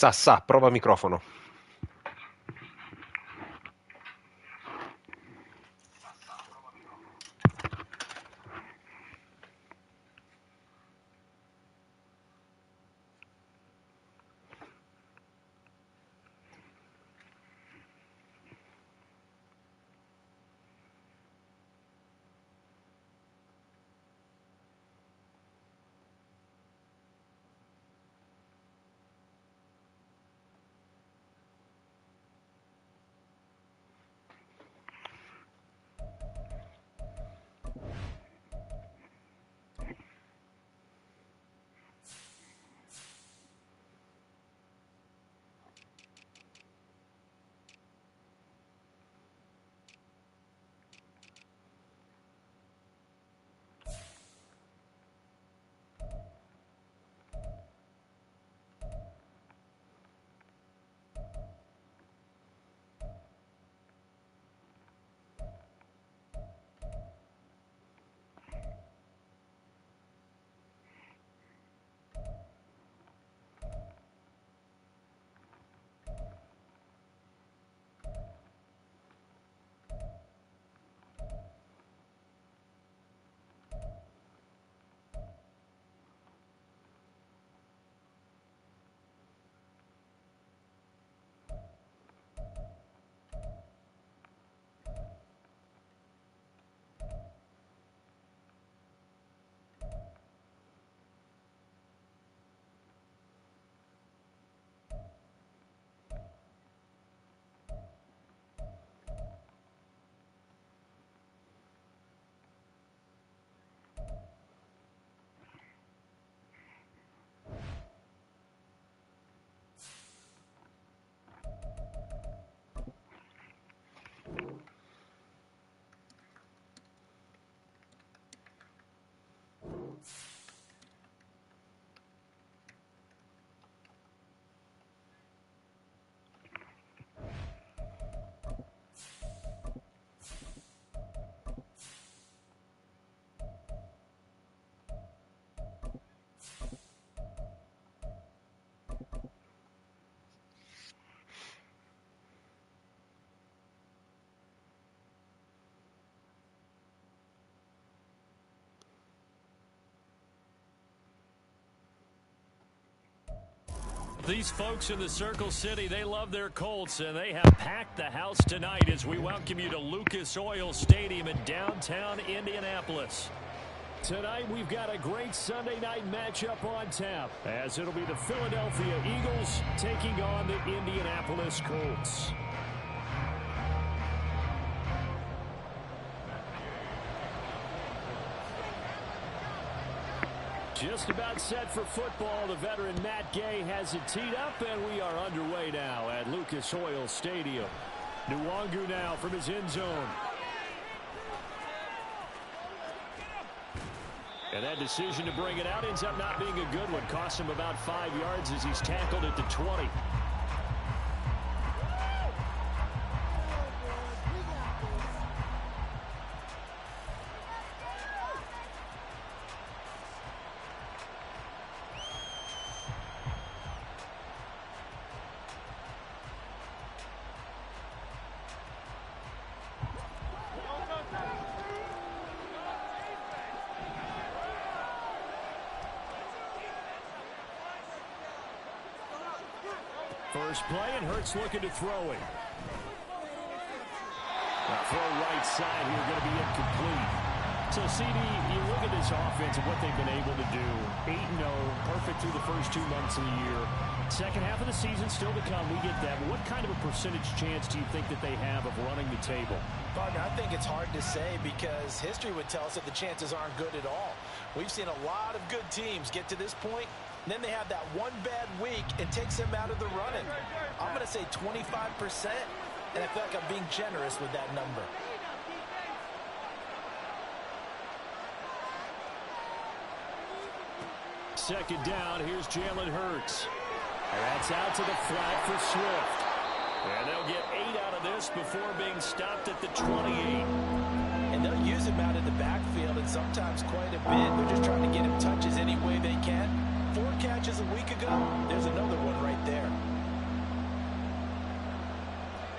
Sassà, prova microfono. These folks in the Circle City, they love their Colts, and they have packed the house tonight as we welcome you to Lucas Oil Stadium in downtown Indianapolis. Tonight, we've got a great Sunday night matchup on tap, as it'll be the Philadelphia Eagles taking on the Indianapolis Colts. Just about set for football. The veteran Matt Gay has it teed up, and we are underway now at Lucas Oil Stadium. Nwangu now from his end zone. And that decision to bring it out ends up not being a good one. Cost him about 5 yards as he's tackled at the 20. First play, and Hurts looking to throw it. Throw right side here, going to be incomplete. So, CD, you look at this offense and what they've been able to do. 8-0, perfect through the first 2 months of the year. Second half of the season still to come. We get that. But what kind of a percentage chance do you think that they have of running the table? Partner, I think it's hard to say because history would tell us that the chances aren't good at all. We've seen a lot of good teams get to this point, and then they have that one bad week and takes them out of the running. I'm going to say 25%, and I feel like I'm being generous with that number. Second down, here's Jalen Hurts. That's out to the flat for Swift. And they'll get 8 out of this before being stopped at the 28. And they'll use him out in the backfield, and sometimes quite a bit. They're just trying to get him touches any way they can. 4 catches a week ago. There's another one right there.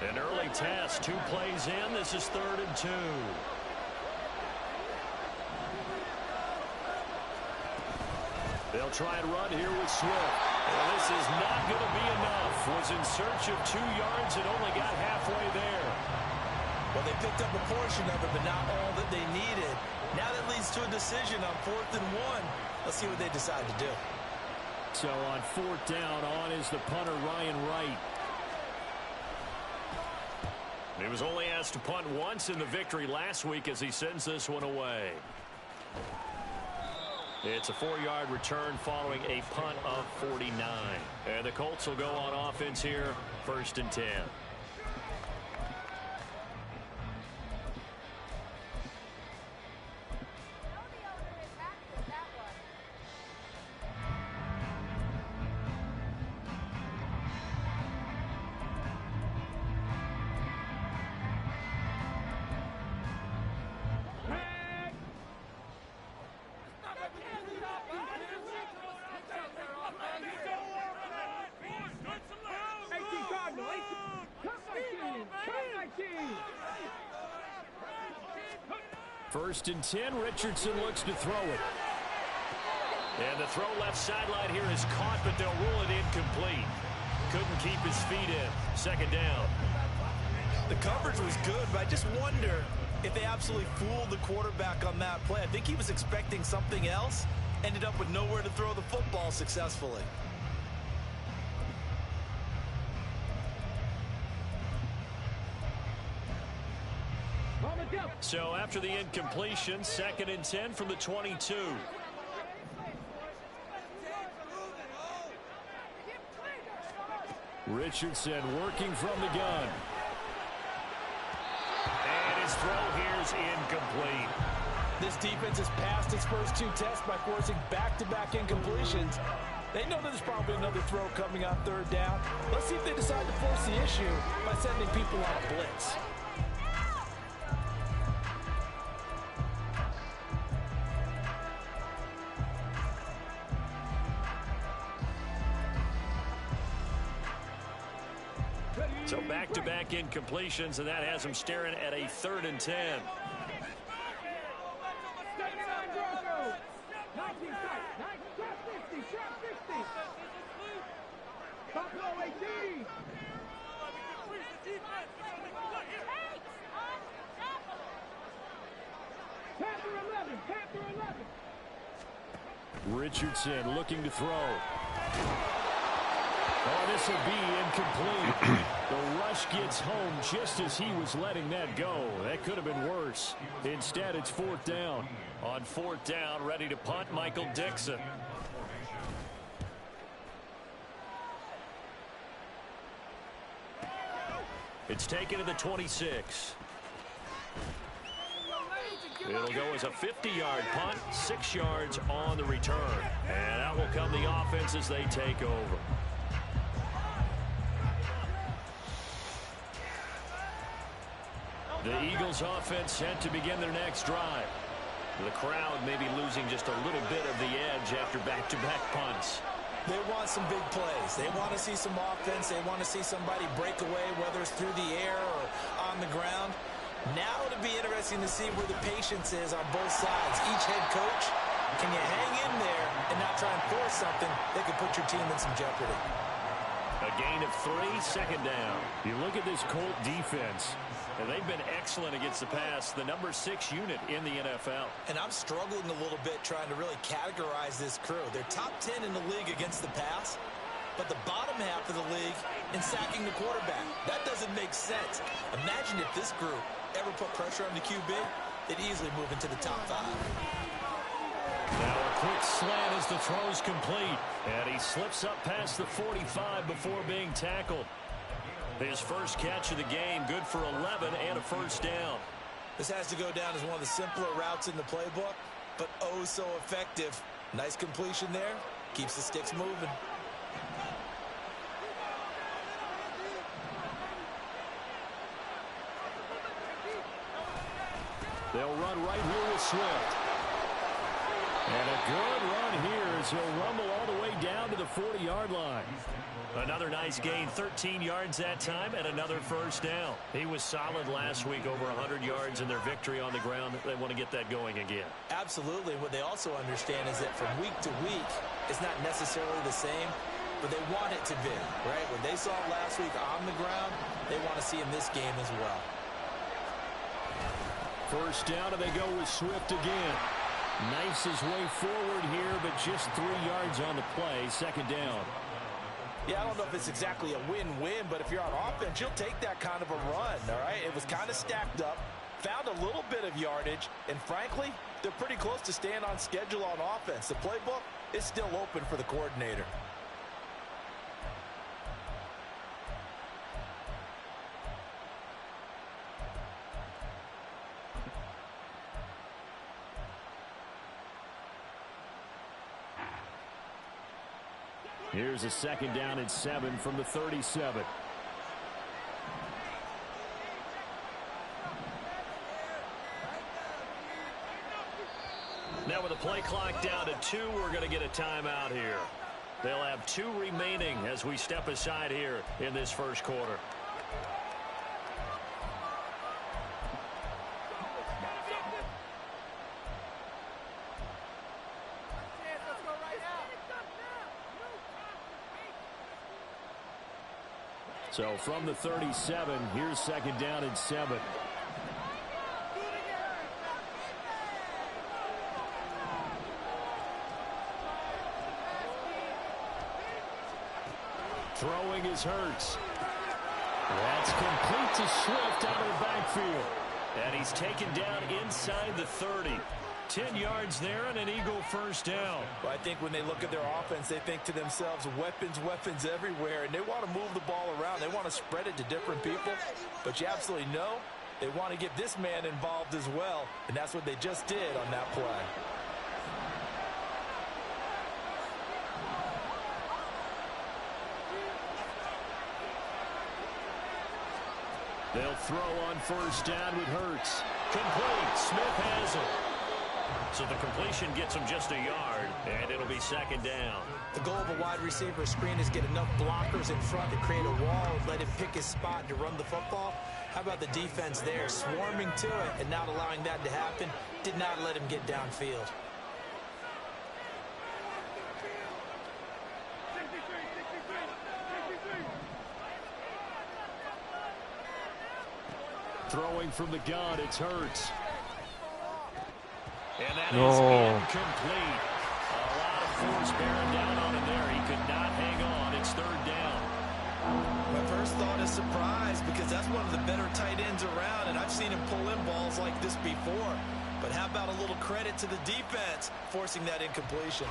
An early test, 2 plays in. This is 3rd and 2. They'll try and run here with Swift. And this is not going to be enough. Was in search of 2 yards and only got halfway there. Well, they picked up a portion of it, but not all that they needed. Now that leads to a decision on 4th and 1. Let's see what they decide to do. So on 4th down, on is the punter, Ryan Wright. He was only asked to punt once in the victory last week as he sends this one away. It's a 4-yard return following a punt of 49. And the Colts will go on offense here, 1st and 10. First and 10, Richardson looks to throw it. And the throw left sideline here is caught, but they'll rule it incomplete. Couldn't keep his feet in. 2nd down. The coverage was good, but I just wonder if they absolutely fooled the quarterback on that play. I think he was expecting something else. Ended up with nowhere to throw the football successfully. So after the incompletion, 2nd and 10 from the 22. Richardson working from the gun. And his throw here is incomplete. This defense has passed its first 2 tests by forcing back-to-back incompletions. They know there's probably another throw coming on 3rd down. Let's see if they decide to force the issue by sending people on a blitz. So back-to-back incompletions, and that has them staring at a 3rd and 10. Richardson looking to throw. Oh, this will be incomplete. The rush gets home just as he was letting that go. That could have been worse. Instead, it's 4th down. On 4th down, ready to punt, Michael Dixon. It's taken to the 26. It'll go as a 50-yard punt, 6 yards on the return. And out will come the offense as they take over. The Eagles offense set to begin their next drive. The crowd may be losing just a little bit of the edge after back-to-back punts. They want some big plays. They want to see some offense. They want to see somebody break away, whether it's through the air or on the ground. Now it'll be interesting to see where the patience is on both sides. Each head coach, can you hang in there and not try and force something that could put your team in some jeopardy? A gain of 3, 2nd down. You look at this Colt defense, and they've been excellent against the pass, the number 6 unit in the NFL. And I'm struggling a little bit trying to really categorize this crew. They're top 10 in the league against the pass, but the bottom half of the league in sacking the quarterback. That doesn't make sense. Imagine if this group ever put pressure on the QB, they'd easily move into the top 5. Now a quick slant as the throw's complete. And he slips up past the 45 before being tackled. His first catch of the game, good for 11 and a 1st down. This has to go down as one of the simpler routes in the playbook, but oh so effective. Nice completion there. Keeps the sticks moving. They'll run right here with Swift. And a good run here as he'll rumble all the way down to the 40-yard line. Another nice gain, 13 yards that time, and another first down. He was solid last week, over 100 yards in their victory on the ground. They want to get that going again. Absolutely. What they also understand is that from week to week, it's not necessarily the same, but they want it to be, right? What they saw last week on the ground, they want to see in this game as well. First down, and they go with Swift again. Knifes his way forward here, but just 3 yards on the play. Second down. Yeah, I don't know if it's exactly a win-win, but if you're on offense, you'll take that kind of a run, all right? It was kind of stacked up, found a little bit of yardage, and frankly, they're pretty close to staying on schedule on offense. The playbook is still open for the coordinator. Here's a second down and 7 from the 37. Now with the play clock down to 2, we're going to get a timeout here. They'll have 2 remaining as we step aside here in this first quarter. So from the 37, here's second down and 7. Throwing is Hurts. That's complete to Swift out of the backfield. And he's taken down inside the 30. 10 yards there and an Eagle first down. Well, I think when they look at their offense, they think to themselves, weapons, weapons everywhere, and they want to move the ball around. They want to spread it to different people, but you absolutely know they want to get this man involved as well, and that's what they just did on that play. They'll throw on first down with Hurts. Complete. Smith has it. So the completion gets him just a yard, and it'll be second down. The goal of a wide receiver screen is get enough blockers in front to create a wall and let him pick his spot to run the football. How about the defense there, swarming to it and not allowing that to happen? Did not let him get downfield. Throwing from the gun, it's Hurts. And that is incomplete. A lot of force bearing down on him there. He could not hang on. It's third down. My first thought is surprise because that's one of the better tight ends around, and I've seen him pull in balls like this before. But how about a little credit to the defense forcing that incompletion?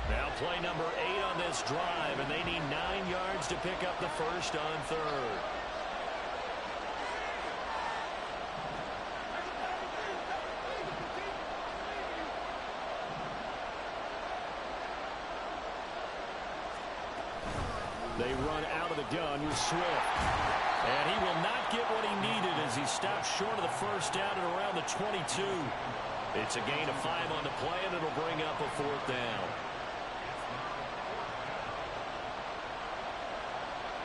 Now play number 8 on this drive, and they need 9 yards to pick up the first on third. They run out of the gun with Swift. And he will not get what he needed as he stops short of the first down at around the 22. It's a gain of 5 on the play, and it'll bring up a fourth down.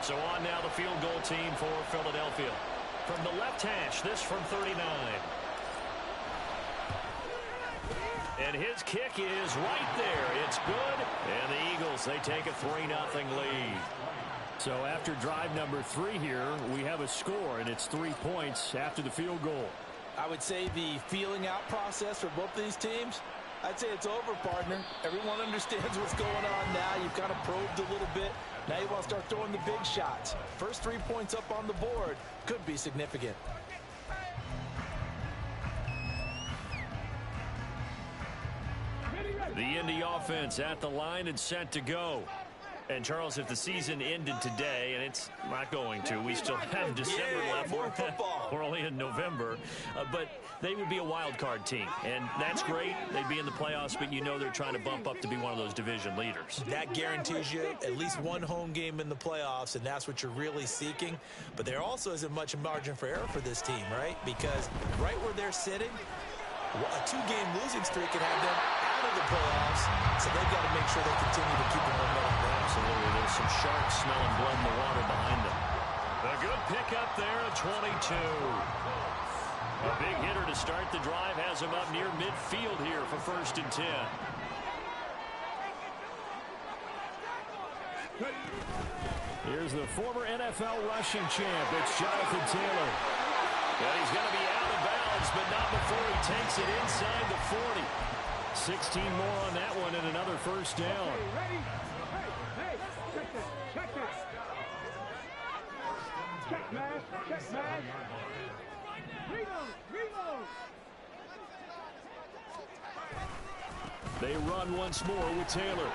So on now the field goal team for Philadelphia. From the left hash, this from 39. And his kick is right there. It's good. And the Eagles, they take a 3-0 lead. So after drive number 3 here, we have a score, and it's 3 points after the field goal. I would say the feeling out process for both these teams, I'd say it's over, partner. Everyone understands what's going on now. You've kind of probed a little bit. Now you want to start throwing the big shots. First 3 points up on the board could be significant. The Indy offense at the line and set to go. And, Charles, if the season ended today, and it's not going to, we still have December left. More football. We're only in November. But they would be a wild card team. And that's great. They'd be in the playoffs, but you know they're trying to bump up to be one of those division leaders. That guarantees you at least one home game in the playoffs, and that's what you're really seeking. But there also isn't much margin for error for this team, right? Because right where they're sitting, a 2-game losing streak can have them out of the playoffs, so they've got to make sure they continue to keep the momentum there. Absolutely. There's some sharks smelling blood in the water behind them. A good pickup there at 22. A big hitter to start the drive has him up near midfield here for 1st and 10. Here's the former NFL rushing champ. It's Jonathan Taylor. And he's going to be out of bounds, but not before he takes it inside the 40. 16 more on that one and another 1st down. Ready? Hey, check this. Check, man. Reload. They run once more with Taylor.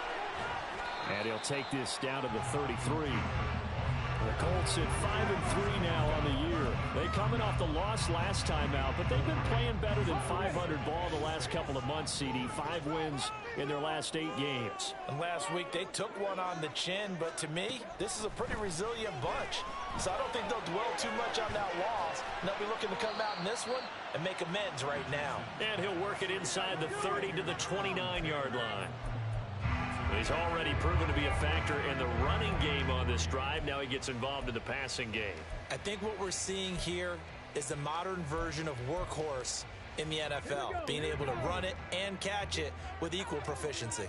And he'll take this down to the 33. The Colts at 5-3 now on the year. They coming off the loss last time out, but they've been playing better than 500 ball the last couple of months, CD. 5 wins in their last 8 games. And last week they took one on the chin, but to me, this is a pretty resilient bunch. So I don't think they'll dwell too much on that loss. They'll be looking to come out in this one and make amends right now. And he'll work it inside the 30 to the 29-yard line. He's already proven to be a factor in the running game on this drive. Now he gets involved in the passing game. I think what we're seeing here is the modern version of workhorse in the NFL, being able to run it and catch it with equal proficiency.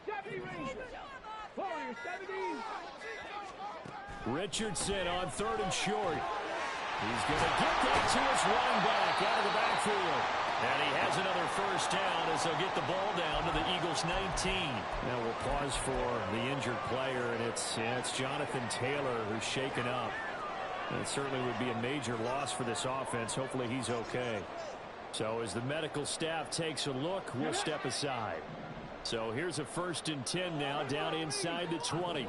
70 Rangers. Warriors, 70. Richardson on 3rd and short. He's going to get that to his running back out of the backfield. And he has another 1st down as they'll get the ball down to the Eagles' 19. Now we'll pause for the injured player, and it's Jonathan Taylor who's shaken up. And it certainly would be a major loss for this offense. Hopefully he's okay. So as the medical staff takes a look, we'll step aside. So here's a 1st and 10 now down inside the 20.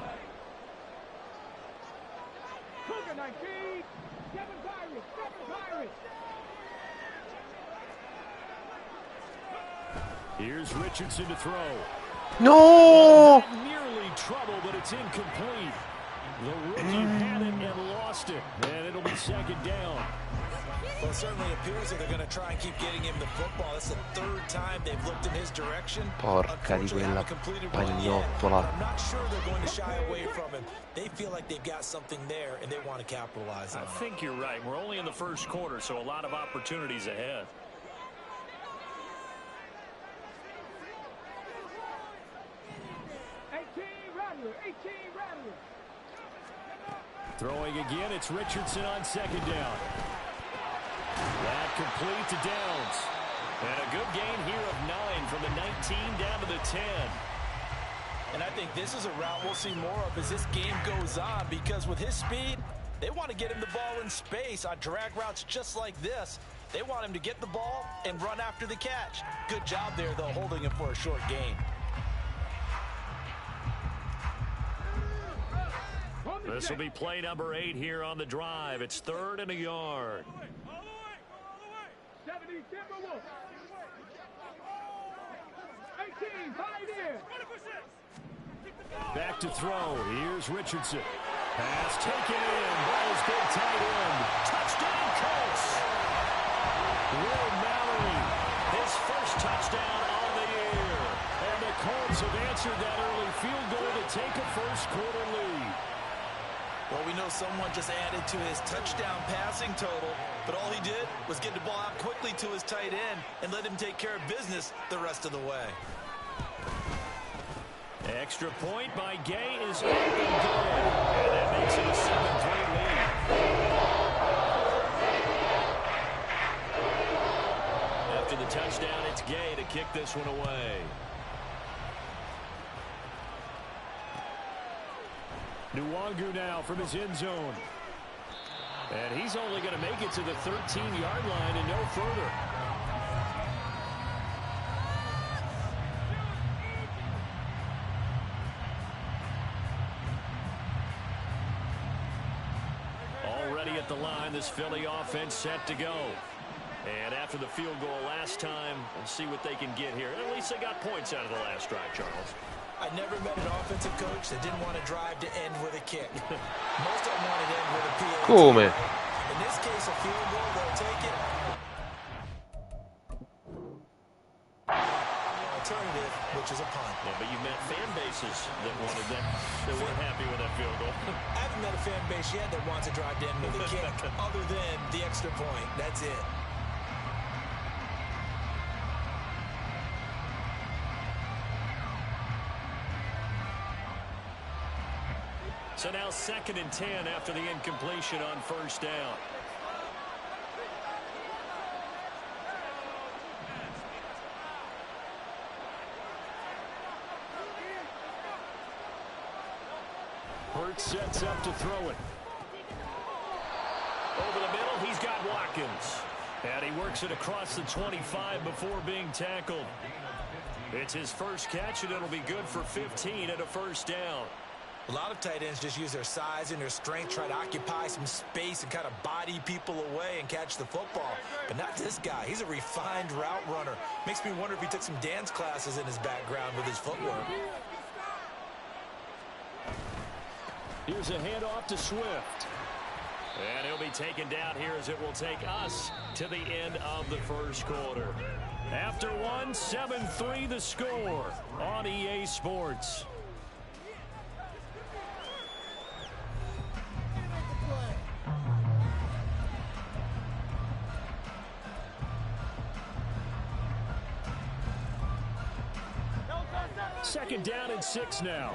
Cougar 19. 7 Pirates. Here's Richardson to throw. No! Nearly trouble, but it's incomplete. The rookie had it and lost it. And it'll be 2nd down. Well, it certainly appears that they're going to try and keep getting him the football. That's the 3rd time they've looked in his direction. Porca di quella pagliottola. I'm not sure they're going to shy away from him. They feel like they've got something there, and they want to capitalize on it. I think you're right. We're only in the 1st quarter, so a lot of opportunities ahead. Throwing again, it's Richardson on 2nd down. That complete to Downs. And a good gain here of 9 from the 19 down to the 10. And I think this is a route we'll see more of as this game goes on, because with his speed, they want to get him the ball in space on drag routes just like this. They want him to get the ball and run after the catch. Good job there, though, holding him for a short gain. This will be play number 8 here on the drive. It's 3rd and a yard. 70 Timberwolves. 18 Pioneers. Back to throw. Here's Richardson. Pass taken in. Ball's big tight end. Touchdown Colts. Will Mallory, his 1st touchdown on the year. And the Colts have answered that early field goal to take a 1st quarter lead. Well, we know someone just added to his touchdown passing total, but all he did was get the ball out quickly to his tight end and let him take care of business the rest of the way. Extra point by Gay is up and good. And that makes it a 7-3 lead. After the touchdown, it's Gay to kick this one away. Nwangu now from his end zone. And he's only going to make it to the 13-yard line and no further. at the line. This Philly offense set to go. And after the field goal last time, we'll see what they can get here. At least they got points out of the last drive, Charles. I never met an offensive coach that didn't want to drive to end with a kick. Most of them wanted to end with a PAT. Come? In this case, a field goal, they'll take it. The alternative, which is a punt. Yeah, but you met fan bases that wanted that, that weren't happy with that field goal. I haven't met a fan base yet that wants to drive to end with a kick, other than the extra point. That's it. So now 2nd and 10 after the incompletion on first down. Hurts sets up to throw it. Over the middle, he's got Watkins. And he works it across the 25 before being tackled. It's his first catch, and it'll be good for 15 and a first down. A lot of tight ends just use their size and their strength, try to occupy some space and kind of body people away and catch the football. But not this guy. He's a refined route runner. Makes me wonder if he took some dance classes in his background with his footwork. Here's a handoff to Swift. And he'll be taken down here as it will take us to the end of the first quarter. After one, 7-3 the score on EA Sports. Second down and 6 now.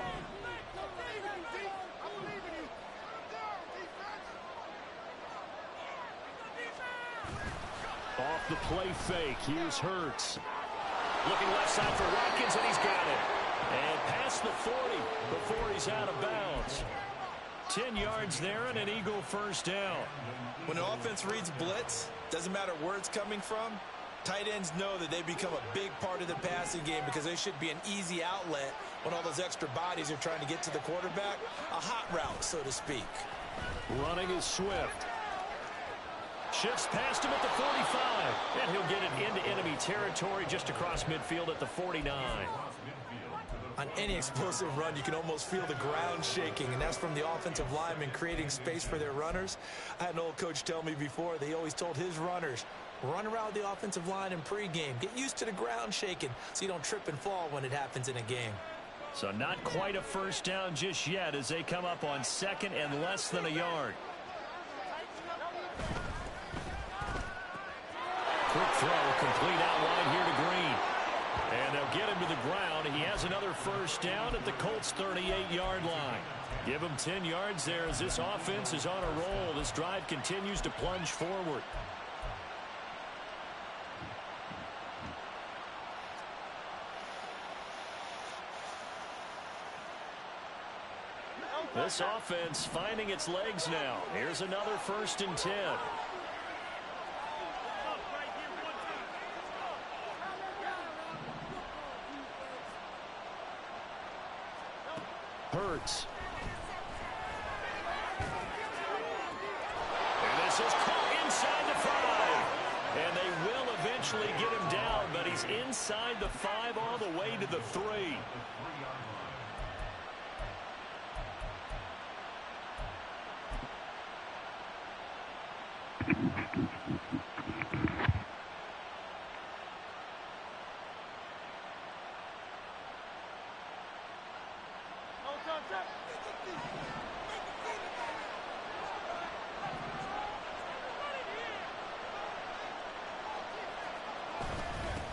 Off the play fake. Here's Hurts. Looking left side for Watkins, and he's got it. And past the 40 before he's out of bounds. 10 yards there and an Eagle first down. When an offense reads blitz, doesn't matter where it's coming from, tight ends know that they become a big part of the passing game because they should be an easy outlet when all those extra bodies are trying to get to the quarterback. A hot route, so to speak. Running is Swift. Shifts past him at the 45. And he'll get it into enemy territory just across midfield at the 49. On any explosive run, you can almost feel the ground shaking, and that's from the offensive linemen creating space for their runners. I had an old coach tell me before, they always told his runners, run around the offensive line in pregame. Get used to the ground shaking so you don't trip and fall when it happens in a game. So not quite a first down just yet as they come up on 2nd and less than a yard. Quick throw, complete outline here to Green. And they'll get him to the ground. He has another first down at the Colts' 38-yard line. Give him 10 yards there as this offense is on a roll. This drive continues to plunge forward. This offense finding its legs now. Here's another 1st and 10. Hurts. And this is caught inside the 5. And they will eventually get him down, but he's inside the 5 all the way to the 3.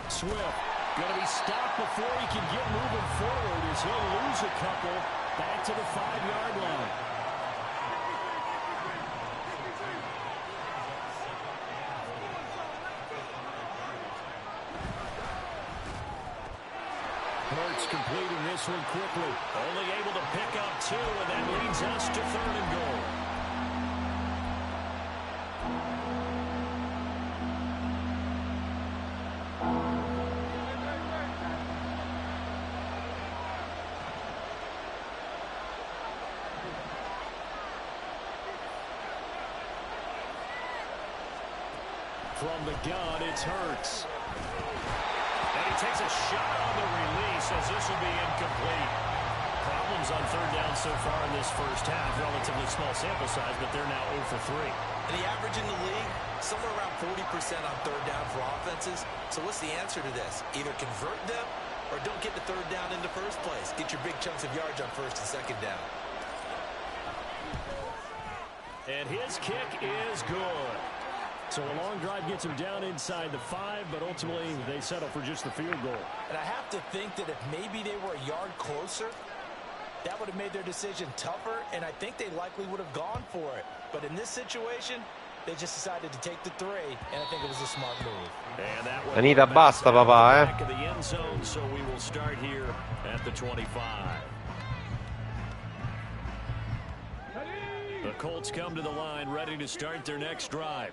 Swift going to be stopped before he can get moving forward as he'll lose a couple back to the 5-yard line. Hurts completing this one quickly. Only able to pick up 2, and that leads us to 3rd and goal. From the gun, it's Hurts. And he takes a shot on the release as this will be incomplete. Problems on third down so far in this first half. Relatively small sample size, but they're now 0 for 3. And the average in the league, somewhere around 40% on third down for offenses. So what's the answer to this? Either convert them or don't get the third down in the first place. Get your big chunks of yards on first and second down. And his kick is good. So a long drive gets him down inside the 5, but ultimately they settle for just the field goal. And I have to think that if maybe they were a yard closer, that would have made their decision tougher, and I think they likely would have gone for it. But in this situation, they just decided to take the 3, and I think it was a smart move. And that Anita, basta, papà, back of the end zone, so we will start here at the 25. The Colts come to the line, ready to start their next drive.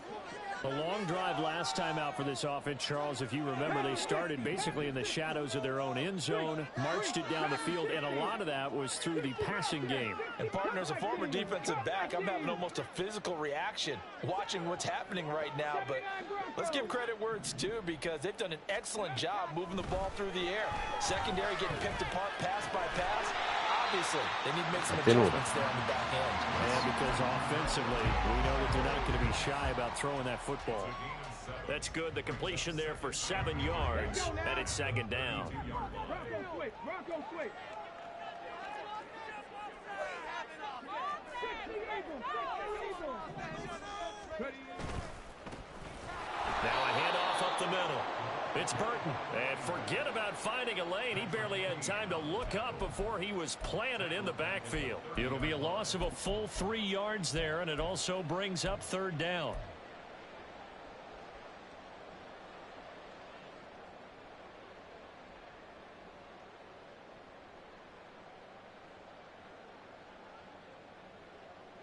A long drive last time out for this offense, Charles. If you remember, they started basically in the shadows of their own end zone, marched it down the field, and a lot of that was through the passing game. And, partner, as a former defensive back, I'm having almost a physical reaction watching what's happening right now. But let's give credit where it's due, because they've done an excellent job moving the ball through the air. Secondary getting picked apart pass by pass. Obviously, they need to make some adjustments there on the back end. And because offensively, we know that they're not going to be shy about throwing that football. That's good. The completion there for 7 yards, and it's second down. Bronco switch. Now a handoff up the middle. It's Burton. And forget about finding a lane. He barely had time to look up before he was planted in the backfield. It'll be a loss of a full 3 yards there, and it also brings up third down.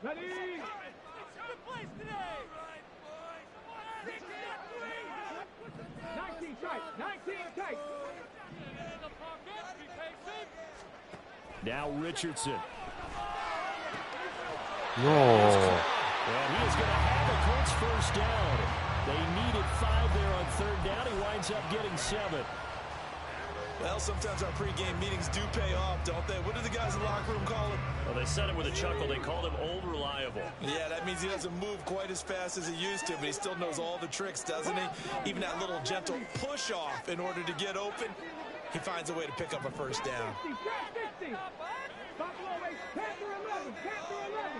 Ready? 19 tight. 19 tight. Now Richardson. No. And he is going to have a Colts first down. They needed 5 there on third down. He winds up getting 7. Well, sometimes our pregame meetings do pay off, don't they? What do the guys in the locker room call him? Well, they said it with a chuckle. They called him Old Reliable. Yeah, that means he doesn't move quite as fast as he used to, but he still knows all the tricks, doesn't he? Even that little gentle push-off in order to get open, he finds a way to pick up a first down. 60. Buffalo Race, 10 for 11. 10 for 11.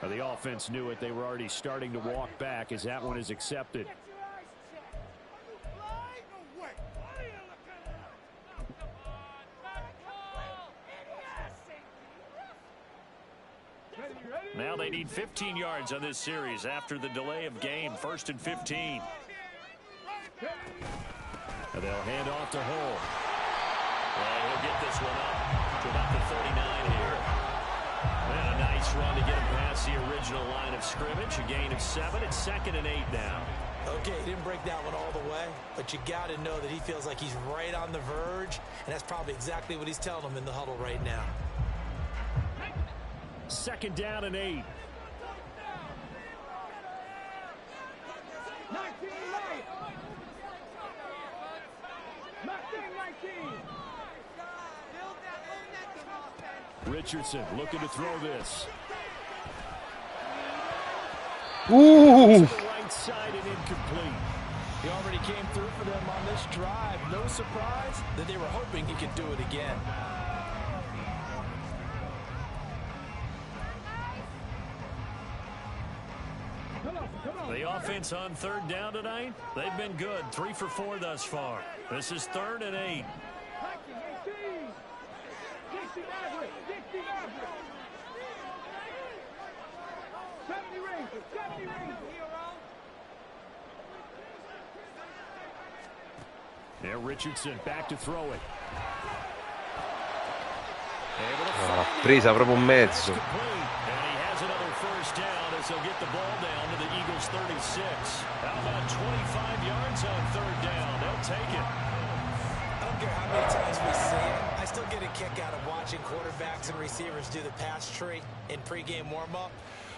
Well, the offense knew it. They were already starting to walk back as that one is accepted. Now they need 15 yards on this series after the delay of game. 1st and 15. And they'll hand off to Hull. And he'll get this one up to about the 39 here. And a nice run to get him past the original line of scrimmage. A gain of 7. It's 2nd and 8 now. Okay, he didn't break that one all the way, but you got to know that he feels like he's right on the verge, and that's probably exactly what he's telling them in the huddle right now. 2nd down and 8. 19. Richardson looking to throw this. Ooh. To the right side and incomplete. He already came through for them on this drive. No surprise that they were hoping he could do it again. The offense on third down tonight, they've been good. 3 for 4 thus far. This is 3rd and 8. 70 ranges. There, Richardson back to throw it. Presa proprio un mezzo. And he has another first down as he'll get the ball down to the Eagles 36. How about 25 yards on third down? They'll take it. I don't care how many times we see it. I still get a kick out of watching quarterbacks and receivers do the pass tree in pregame warm-up.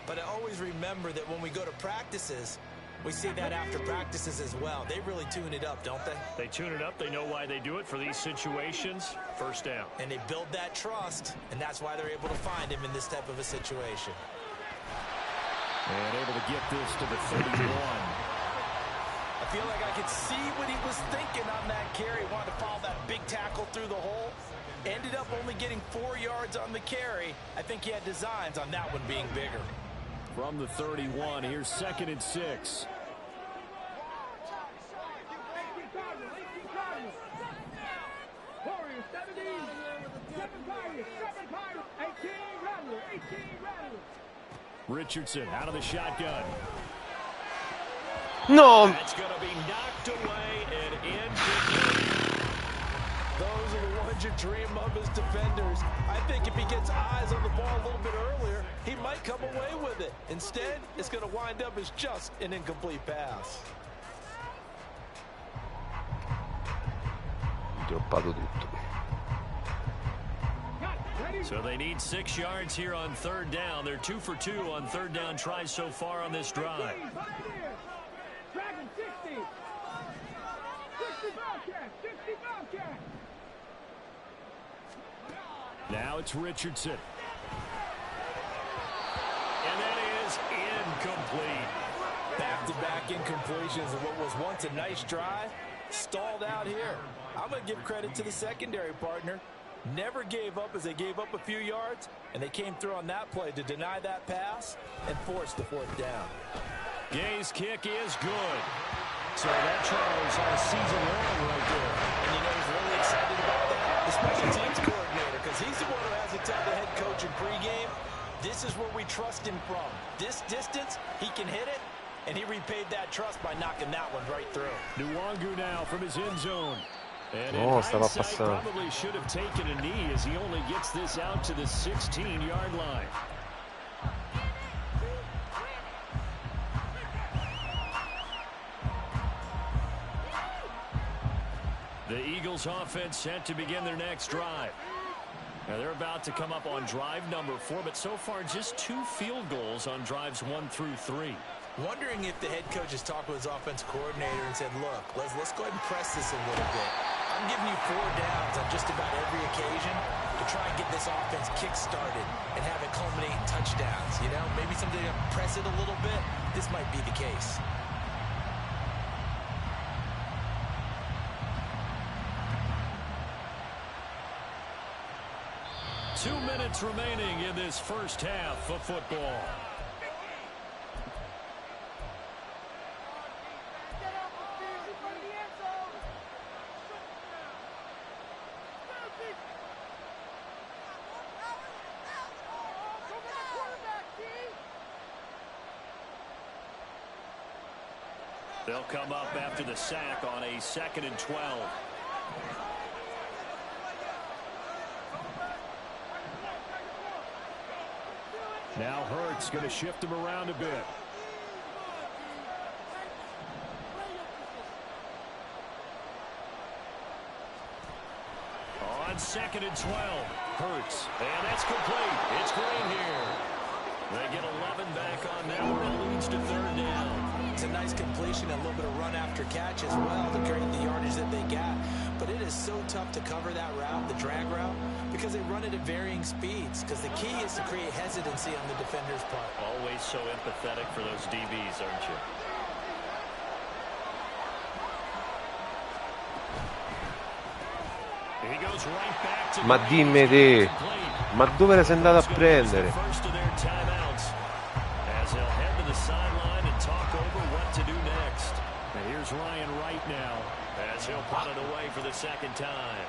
But I always remember that when we go to practices, we see that after practices as well. They really tune it up, don't they? They tune it up. They know why they do it for these situations. First down. And they build that trust, and that's why they're able to find him in this type of a situation. And able to get this to the 31. I feel like I could see what he was thinking on that carry. Wanted to follow that big tackle through the hole. Ended up only getting 4 yards on the carry. I think he had designs on that one being bigger. From the 31, here's 2nd and 6. Richardson out of the shotgun. No! That's going to be knocked away and incomplete. Those are the ones you dream of as defenders. I think if he gets eyes on the ball a little bit earlier, he might come away with it. Instead, it's going to wind up as just an incomplete pass. Droppato tutto. So they need 6 yards here on 3rd down. They're 2 for 2 on 3rd down tries so far on this drive. Now it's Richardson. And that is incomplete. Back-to-back incompletions of what was once a nice drive. Stalled out here. I'm going to give credit to the secondary partner. Never gave up as they gave up a few yards, and they came through on that play to deny that pass and force the 4th down. Gay's kick is good. So that Charles on a season long right there. And you know he's really excited about that? The special teams coordinator, because he's the one who has to tell the head coach in pregame, this is where we trust him from. This distance, he can hit it, and he repaid that trust by knocking that one right through. Nwangu now from his end zone. And in stava hindsight, passando. probably should have taken a knee as he only gets this out to the 16-yard line. The Eagles offense set to begin their next drive. Now they're about to come up on drive number 4, but so far just 2 field goals on drives 1 through 3. Wondering if the head coach has talked with his offense coordinator and said, look, let's go ahead and press this a little bit. I'm giving you 4 downs on just about every occasion to try and get this offense kick-started and have it culminate in touchdowns. You know, maybe something to press it a little bit. This might be the case. Two minutes remaining in this first half of football. They'll come up after the sack on a 2nd and 12. Now Hurts going to shift him around a bit. On 2nd and 12, Hurts, and that's complete. It's Green here. They get 11 back on that one. It leads to 3rd down. It's a nice completion, a little bit of run after catch as well to create the yardage that they got. But it is so tough to cover that route, the drag route, because they run it at varying speeds. Because the key is to create hesitancy on the defender's part. Always so empathetic for those DBs, aren't you? He goes right back to Ma dimmi te, ma dove le sei andato a prendere? First of their timeouts as they'll head to the sideline and talk over what to do next. And here's Ryan Wright now as he'll punt it away for the 2nd time.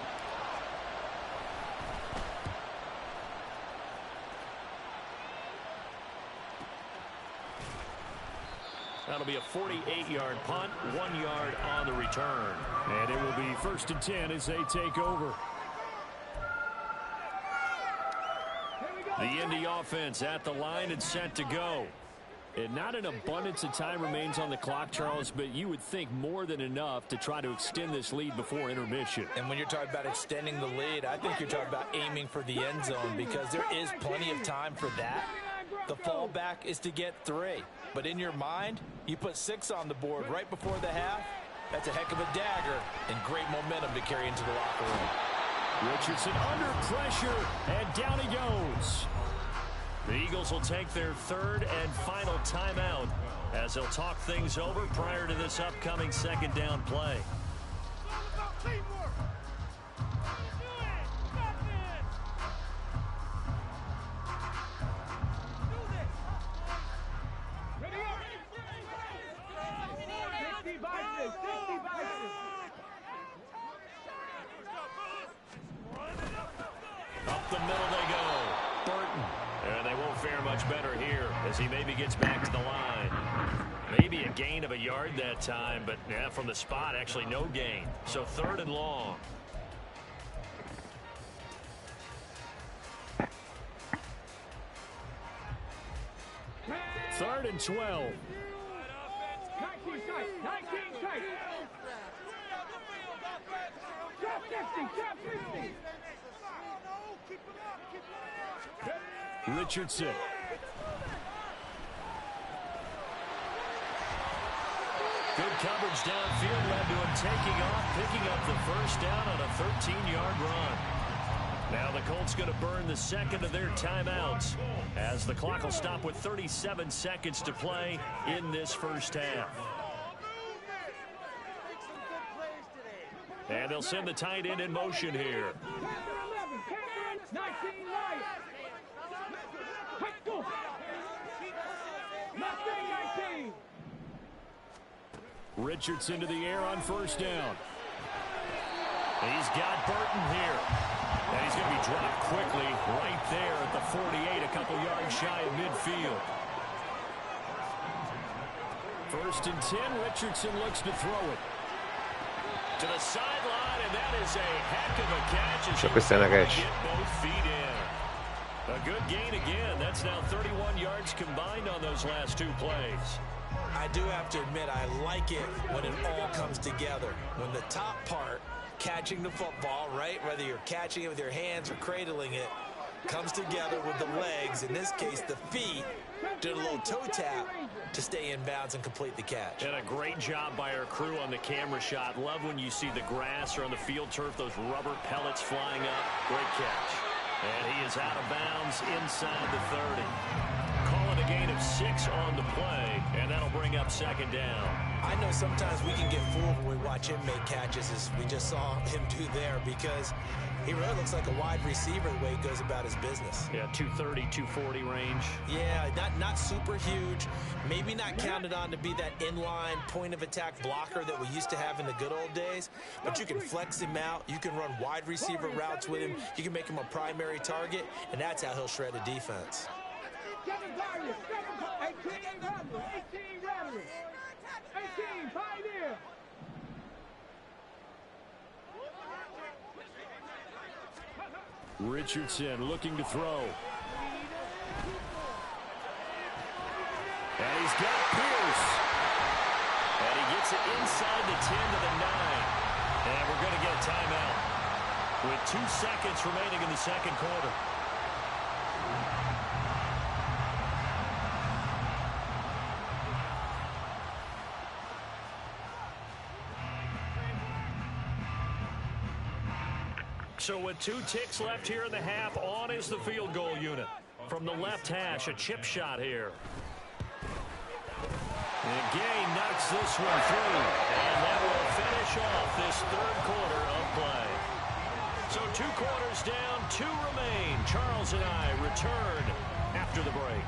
That'll be a 48-yard punt, 1 yard on the return. And it will be 1st and 10 as they take over. The Indy offense at the line and set to go. And not an abundance of time remains on the clock, Charles, but you would think more than enough to try to extend this lead before intermission. And when you're talking about extending the lead, I think you're talking about aiming for the end zone because there is plenty of time for that. The fallback is to get 3. But in your mind, you put 6 on the board right before the half. That's a heck of a dagger and great momentum to carry into the locker room. Richardson under pressure, and down he goes. The Eagles will take their 3rd and final timeout as they'll talk things over prior to this upcoming 2nd down play. Up the middle they go. Burton. And they won't fare much better here as he maybe gets back to the line. Maybe a gain of a yard that time, but yeah, from the spot, actually no gain. So 3rd and long. Third and 12. 19 tight. 19 tight. Drop 50. Drop 50. Richardson. Good coverage downfield led to him taking off, picking up the 1st down on a 13-yard run. Now the Colts going to burn the 2nd of their timeouts as the clock will stop with 37 seconds to play in this 1st half. And they'll send the tight end in motion here. 19 right. Go. 19. Richardson to the air on 1st down. He's got Burton here. And he's going to be dropped quickly right there at the 48, a couple yards shy of midfield. 1st and 10, Richardson looks to throw it. To the sideline, and that is a heck of a catch. So questa è una catch. Get both feet in. A good gain again. That's now 31 yards combined on those last 2 plays. I do have to admit, I like it when it all comes together. When the top part, catching the football, right, whether you're catching it with your hands or cradling it, comes together with the legs, in this case the feet, did a little toe tap to stay in bounds and complete the catch. And a great job by our crew on the camera shot. Love when you see the grass or on the field turf, those rubber pellets flying up. Great catch. And he is out of bounds inside the 30. Call it a gain of 6 on the play, and that'll bring up 2nd down. I know sometimes we can get fooled when we watch him make catches, as we just saw him do there, because he really looks like a wide receiver the way he goes about his business. Yeah, 230, 240 range. Yeah, not super huge. Maybe not counted on to be that inline point-of-attack blocker that we used to have in the good old days, but you can flex him out. You can run wide receiver routes with him. You can make him a primary target, and that's how he'll shred a defense. 18 pioneer. Richardson looking to throw. And he's got Pierce. And he gets it inside the 10 to the 9. And we're going to get a timeout with 2 seconds remaining in the 2nd quarter. So with 2 ticks left here in the half, on is the field goal unit. From the left hash, a chip shot here. And Gay knocks this one through. And that will finish off this 3rd quarter of play. So 2 quarters down, 2 remain. Charles and I return after the break.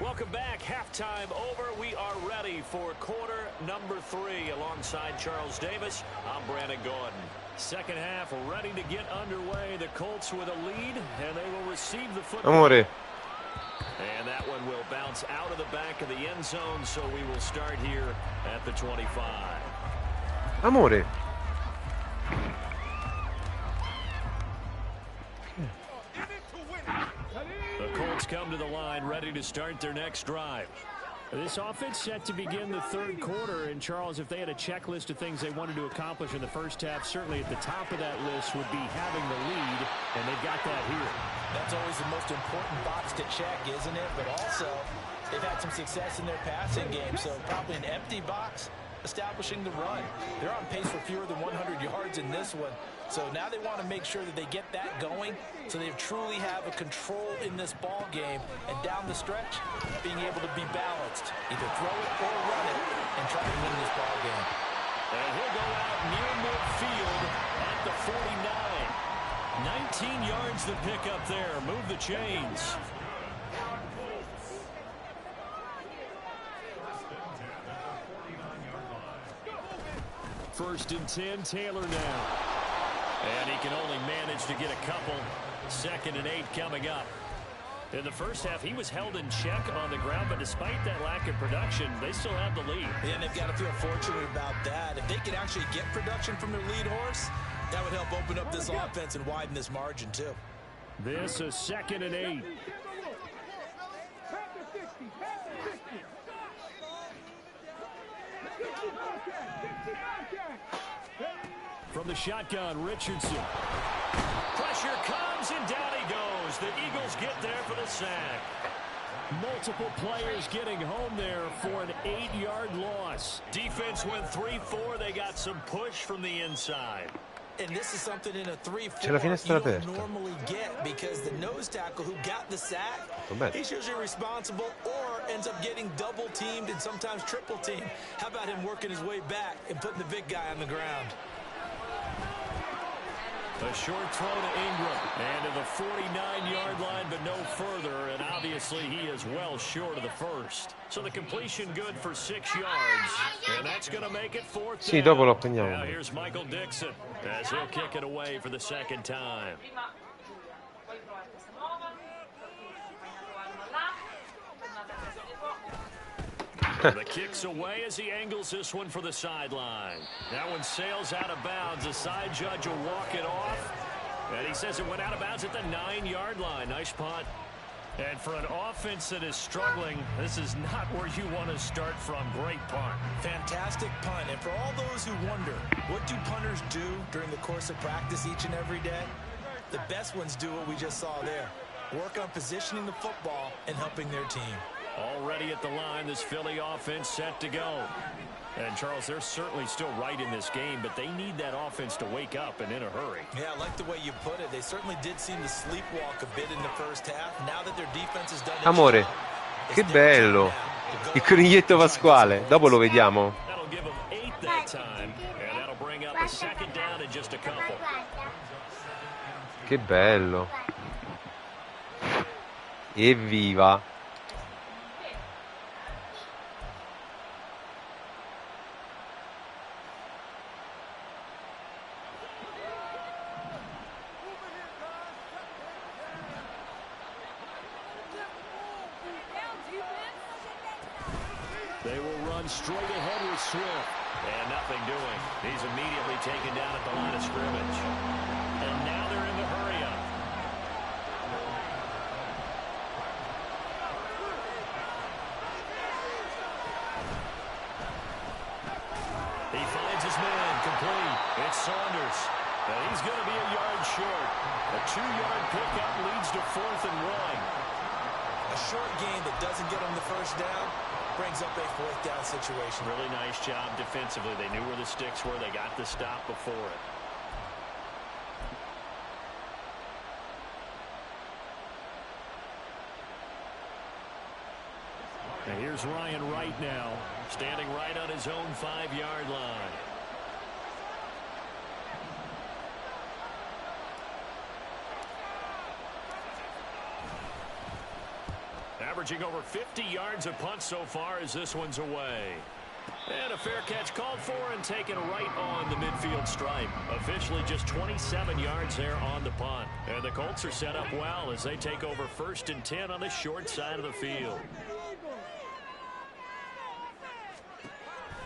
Welcome back. Halftime over. We are ready for quarter number 3 alongside Charles Davis. I'm Brandon Gordon. 2nd half ready to get underway. The Colts with a lead, and they will receive the football. Amore. And that one will bounce out of the back of the end zone, so we will start here at the 25. Amore. The Colts come to the line ready to start their next drive. This offense set to begin the third quarter. And, Charles, if they had a checklist of things they wanted to accomplish in the first half, certainly at the top of that list would be having the lead, and they've got that here. That's always the most important box to check, isn't it? But also, they've had some success in their passing game, so probably an empty box establishing the run. They're on pace for fewer than 100 yards in this one. So now they want to make sure that they get that going so they truly have a control in this ball game, and down the stretch, being able to be balanced. Either throw it or run it and try to win this ball game. And he'll go out near midfield at the 49. 19 yards to pick up there. Move the chains. First and 10, Taylor now. And he can only manage to get a couple. 2nd and 8 coming up. In the first half, he was held in check on the ground, but despite that lack of production, they still have the lead. Yeah, and they've got to feel fortunate about that. If they could actually get production from their lead horse, that would help open up this offense and widen this margin, too. This is 2nd and 8. From the shotgun, Richardson. Pressure comes, and down he goes. The Eagles get there for the sack. Multiple players getting home there for an 8-yard loss. Defense went 3-4. They got some push from the inside. And this is something in a 3-4 C'è la finestra you don't aperta. normally get, because the nose tackle who got the sack, he's usually responsible or ends up getting double teamed and sometimes triple teamed. How about him working his way back and putting the big guy on the ground? A short throw to Ingram, and to the 49-yard line, but no further, and obviously he is well short of the first. So the completion good for 6 yards, and that's going to make it 4th Sì, down. dopo lo prendiamo. Now here's Michael Dixon, as he'll kick it away for the 2nd time. The kick's away as he angles this one for the sideline. That one sails out of bounds. The side judge will walk it off. And he says it went out of bounds at the 9-yard line. Nice punt. And for an offense that is struggling, this is not where you want to start from. Great punt. Fantastic punt. And for all those who wonder, what do punters do during the course of practice each and every day? The best ones do what we just saw there. Work on positioning the football and helping their team. Already at the line, this Philly offense set to go. And, Charles, they're certainly still right in this game, but they need that offense to wake up and in a hurry. Yeah, I like the way you put it. They certainly did seem to sleepwalk a bit in the first half. Now that their defense has done its Amore, job, che bello. Il coniglietto pasquale. Dopo lo vediamo. That'll give them 8 that time, and that'll bring up a 2nd down in just a couple. Che bello. Evviva. They will run straight ahead with Swift. And nothing doing. He's immediately taken down at the line of scrimmage. And now they're in the hurry-up. He finds his man complete. It's Saunders. And he's going to be a yard short. A 2-yard pickup leads to 4th and 1. A short gain that doesn't get them the first down brings up a 4th down situation. Really nice job defensively. They knew where the sticks were. They got the stop before it. And here's Ryan Wright now, standing right on his own 5-yard line. Averaging over 50 yards a punt so far as this one's away. And a fair catch called for and taken right on the midfield stripe. Officially just 27 yards there on the punt. And the Colts are set up well as they take over 1st and 10 on the short side of the field.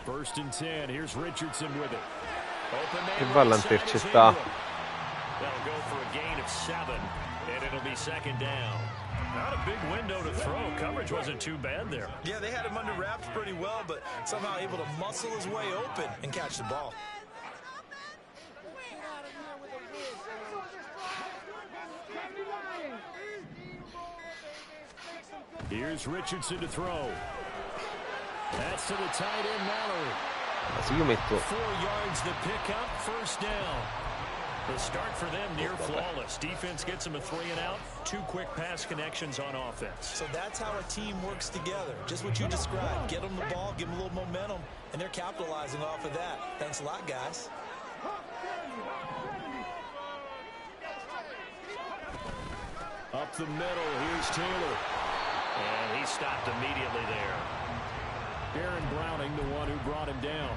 1st and 10. Here's Richardson with it. Che va all'intercettà. That'll go for a gain of 7, and it'll be 2nd down. Not a big window to throw. Coverage wasn't too bad there. Yeah, they had him under wraps pretty well, but somehow able to muscle his way open and catch the ball. Here's Richardson to throw. That's to the tight end, Mallory. Se io metto 4 yards the pickup, first down. The start for them near flawless. Defense gets them a 3 and out. 2 quick pass connections on offense. So that's how a team works together. Just what you described. Get them the ball, give them a little momentum, and they're capitalizing off of that. Thanks a lot, guys. Up the middle, here's Taylor. And he stopped immediately there. Aaron Browning, the one who brought him down.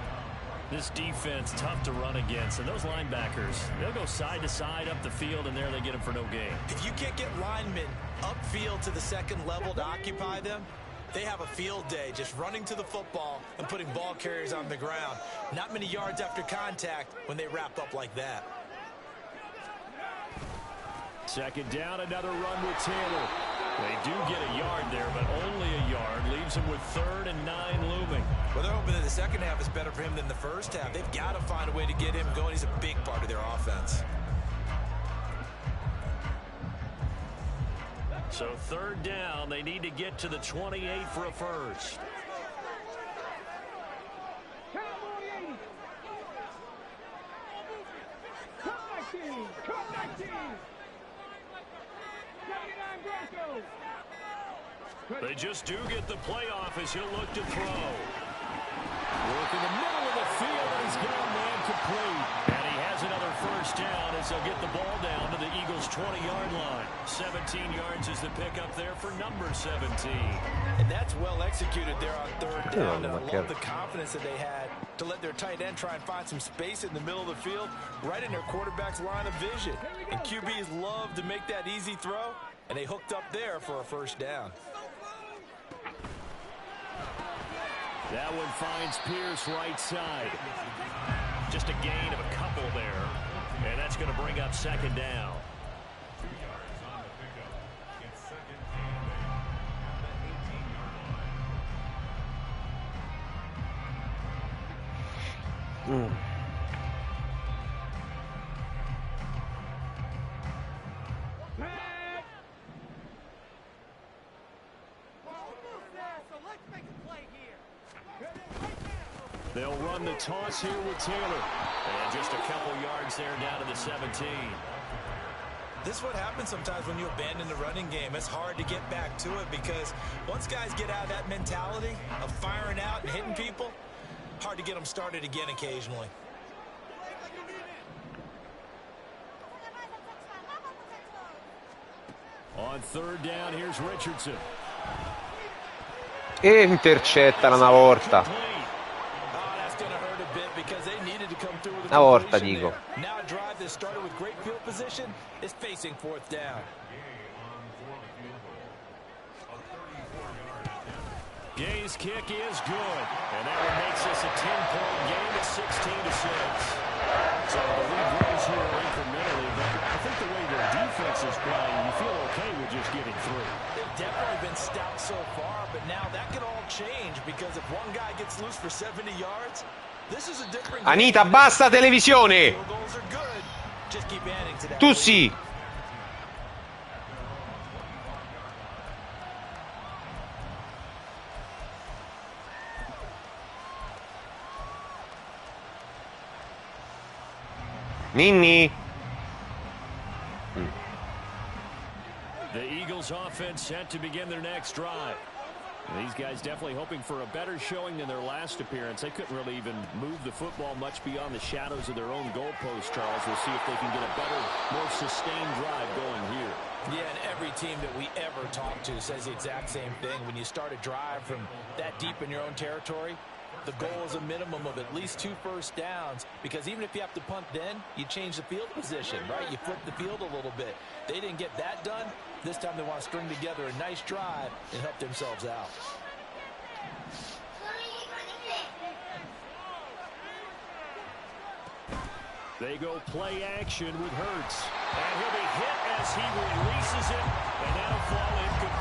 This defense, tough to run against. And those linebackers, they'll go side to side up the field, and there they get them for no gain. If you can't get linemen upfield to the second level to occupy them, they have a field day just running to the football and putting ball carriers on the ground. Not many yards after contact when they wrap up like that. Second down, another run with Taylor. They do get a yard there, but only a yard. Leaves them with 3rd and 9 looming. Well, they're hoping that the second half is better for him than the first half. They've got to find a way to get him going. He's a big part of their offense. So 3rd down, they need to get to the 28 for a first. They just do get the playoff as he'll look to throw. Work in the middle of the field, and he's got a man complete. And he has another first down as they'll get the ball down to the Eagles' 20-yard line. 17 yards is the pickup there for number 17. And that's well executed there on 3rd down. And I love the confidence that they had to let their tight end try and find some space in the middle of the field, right in their quarterback's line of vision. And QBs love to make that easy throw, and they hooked up there for a first down. That one finds Pierce right side. Just a gain of a couple there. And that's going to bring up 2nd down. They'll run the toss here with Taylor. And just a couple yards there down to the 17. This is what happens sometimes when you abandon the running game. It's hard to get back to it because once guys get out of that mentality of firing out and hitting people, hard to get them started again occasionally. On 3rd down, here's Richardson. E intercettala una volta. Una volta dico. Now a drive that started with great field position is facing 4th down. Gay's kick is good, and that one makes this a 10-point game at 16-6. So the lead grows here incrementally, but I think the way the defense is playing, you feel okay with just getting through. They've definitely been stout so far, but now that could all change because if one guy gets loose for 70 yards, this is a different game. Anita, basta televisione! Field goals are good. Just keep adding to that. Tu sì. Ninni. The Eagles offense set to begin their next drive. These guys definitely hoping for a better showing than their last appearance. They couldn't really even move the football much beyond the shadows of their own goalpost, Charles. We'll see if they can get a better, more sustained drive going here. Yeah, and every team that we ever talk to says the exact same thing. When you start a drive from that deep in your own territory, the goal is a minimum of at least 2 first downs, because even if you have to punt then, you change the field position, right? You flip the field a little bit. They didn't get that done. This time they want to string together a nice drive and help themselves out. They go play action with Hurts. And he'll be hit as he releases it, and that'll fall incomplete.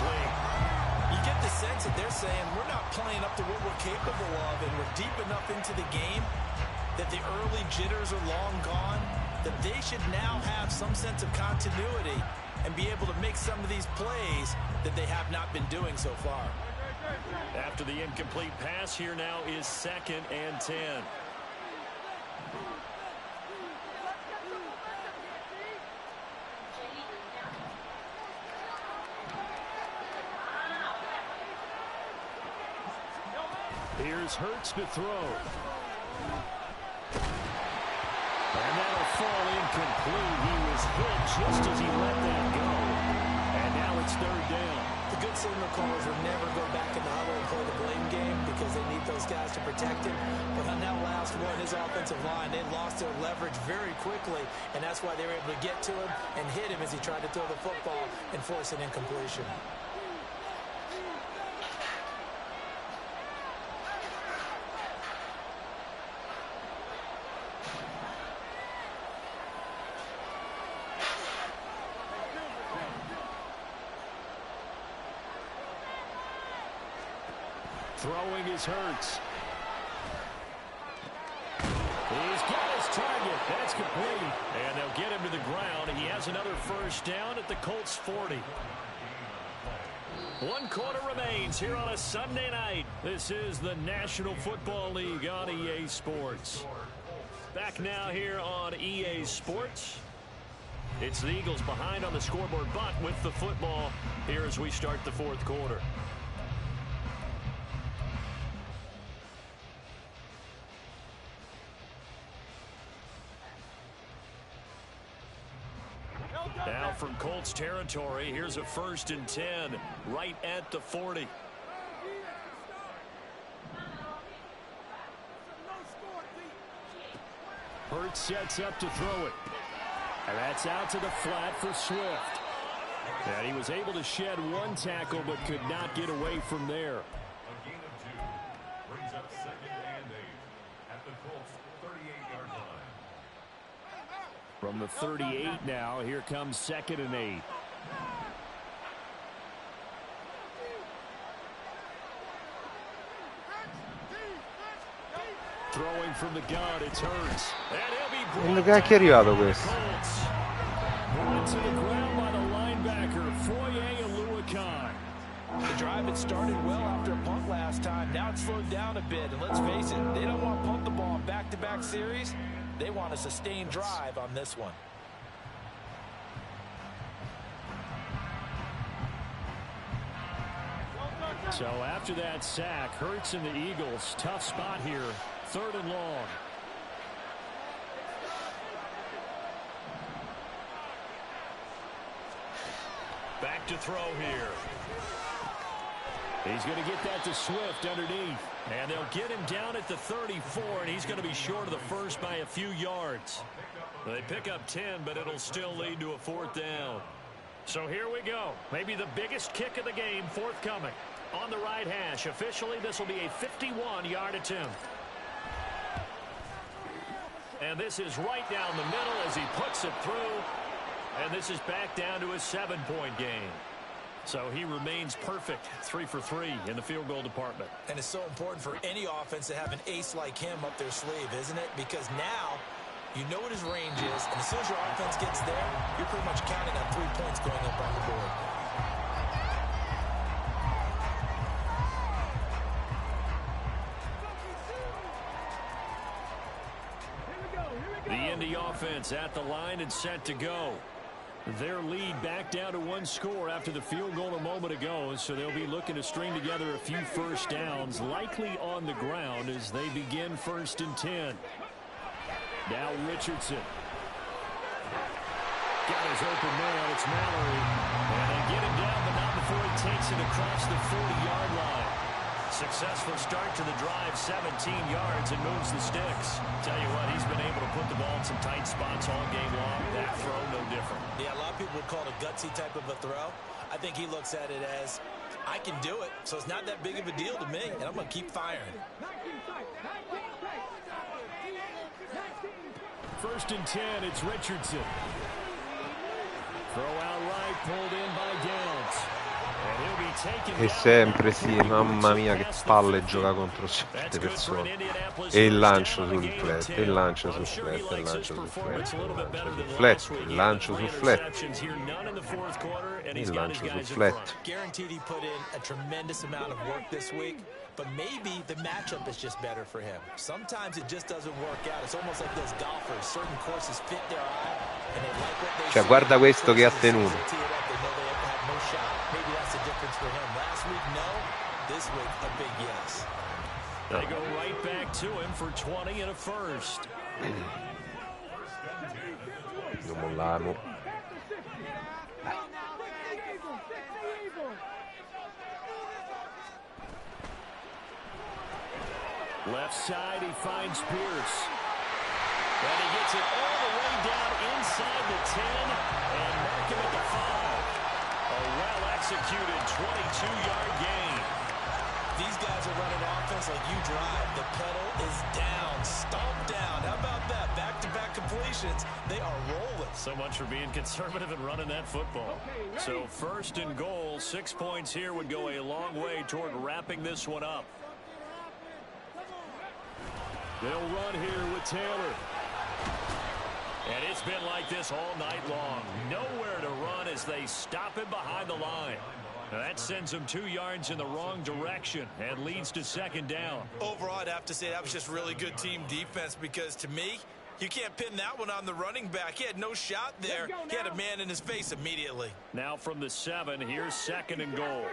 capable of, and we're deep enough into the game that the early jitters are long gone, that they should now have some sense of continuity and be able to make some of these plays that they have not been doing so far. After the incomplete pass, here now is 2nd and 10. Here's Hurts to throw. And that'll fall incomplete. He was hit just as he let that go. And now it's 3rd down. The good signal callers will never go back in the huddle and play the blame game because they need those guys to protect him. But on that last one, his offensive line, they lost their leverage very quickly, and that's why they were able to get to him and hit him as he tried to throw the football and force an incompletion. Throwing is Hurts. He's got his target. That's complete. And they'll get him to the ground. He has another 1st down at the Colts 40. 1 quarter remains here on a Sunday night. This is the National Football League on EA Sports. Back now here on EA Sports. It's the Eagles behind on the scoreboard, but with the football here as we start the 4th quarter. Now from Colts territory, here's a 1st and 10 right at the 40. Hurts sets up to throw it. And that's out to the flat for Swift. And he was able to shed 1 tackle but could not get away from there. A gain of 2 brings up 2nd and 8 at the Colts 38-yard line. From the 38 now, here comes 2nd and 8. Throwing from the gun, it's Hurts. And he'll be Come cacchio è arrivato questo? brought to the ground by the linebacker, Foye Oluwakan. The drive had started well after a punt last time. Now it's slowed down a bit. And let's face it, they don't want to punt the ball in back-to-back series. They want a sustained drive on this one. So after that sack, Hurts and the Eagles, tough spot here, 3rd and long. Back to throw here. He's going to get that to Swift underneath. And they'll get him down at the 34, and he's going to be short of the 1st by a few yards. They pick up 10, but it'll still lead to a 4th down. So here we go. Maybe the biggest kick of the game forthcoming. On the right hash. Officially, this will be a 51-yard attempt. And this is right down the middle as he puts it through. And this is back down to a 7-point game. So he remains perfect, 3 for 3 in the field goal department. And it's so important for any offense to have an ace like him up their sleeve, isn't it? Because now you know what his range is, and as soon as your offense gets there, you're pretty much counting on 3 points going up on the board. The Indy offense at the line and set to go. Their lead back down to 1 score after the field goal a moment ago, so they'll be looking to string together a few 1st downs, likely on the ground as they begin 1st and 10. Now Richardson. Got his open man, it's Mallory. And they get him down, but not before he takes it across the 40-yard line. Successful start to the drive, 17 yards, and moves the sticks. Tell you what, he's been able to put the ball in some tight spots all game long. That throw, no different. Yeah, a lot of people would call it a gutsy type of a throw. I think he looks at it as, I can do it, so it's not that big of a deal to me, and I'm going to keep firing. 1st and 10, it's Richardson. Throw out right, pulled in by Downs. And he'll be E sempre sì, mamma mia che palle gioca contro certe persone. E il lancio sul flat, e il lancio sul flat, e il lancio sul flat, e il lancio sul flat, il lancio sul flat, il lancio sul flat. Guaranteed he put in a tremendous amount of work this week, but maybe the matchup is just better for him. Sometimes it just doesn't work out. It's almost like those golfers. Certain courses fit their eye, and they like what they see. Cioè, guarda questo che ha tenuto. Maybe that's the difference for him. Last week, no. This week, a big yes. They go right back to him for 20 and a first. Non mollarlo. Left side, he finds Pierce. And he gets it all the way down inside the 10 and mark him at the 5. A well-executed 22-yard gain. These guys are running offense like you drive. The pedal is down, stomped down. How about that? Back-to-back completions. They are rolling. So much for being conservative and running that football. So first and goal, 6 points here would go a long way toward wrapping this one up. They'll run here with Taylor. And it's been like this all night long. Nowhere to run as they stop him behind the line. Now that sends him 2 yards in the wrong direction and leads to second down. Overall, I'd have to say that was just really good team defense because to me, you can't pin that one on the running back. He had no shot there. He had a man in his face immediately. Now from the 7, here's second and goal.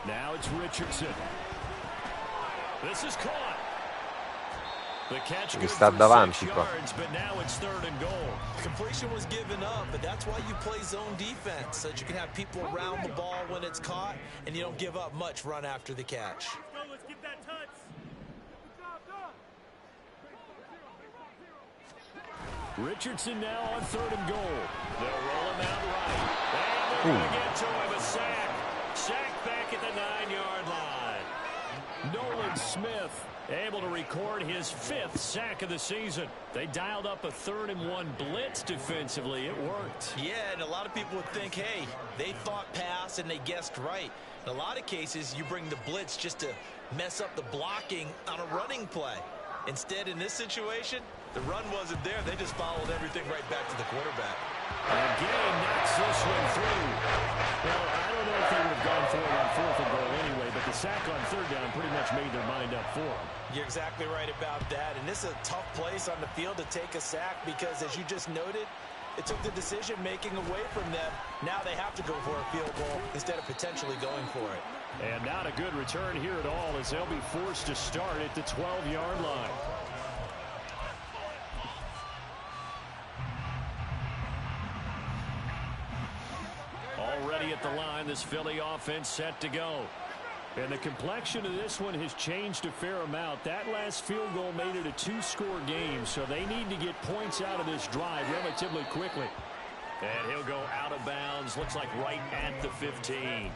Now it's Richardson. This is caught. The catch goes for 6 yards, but now it's third and goal. Completion was given up, but that's why you play zone defense, so that you can have people around the ball when it's caught, and you don't give up much run after the catch. Let's get that touch. Richardson now on third and goal. They'll roll him out right. And they're going to get to him. A sack. Sack back at the 9-yard line. Nolan Smith able to record his 5th sack of the season. They dialed up a 3rd and 1 blitz defensively. It worked. Yeah, and a lot of people would think, hey, they thought pass and they guessed right. In a lot of cases, you bring the blitz just to mess up the blocking on a running play. Instead, in this situation, the run wasn't there. They just followed everything right back to the quarterback. And Game knocks this one through. Well, I don't know if they would have gone for it on 4th and goal anyway, but the sack on 3rd down pretty much made their mind up for them. You're exactly right about that. And this is a tough place on the field to take a sack because, as you just noted, it took the decision-making away from them. Now they have to go for a field goal instead of potentially going for it. And not a good return here at all as they'll be forced to start at the 12-yard line. Already at the line, this Philly offense set to go. And the complexion of this one has changed a fair amount. That last field goal made it a 2-score game, so they need to get points out of this drive relatively quickly. And he'll go out of bounds, looks like right at the 15.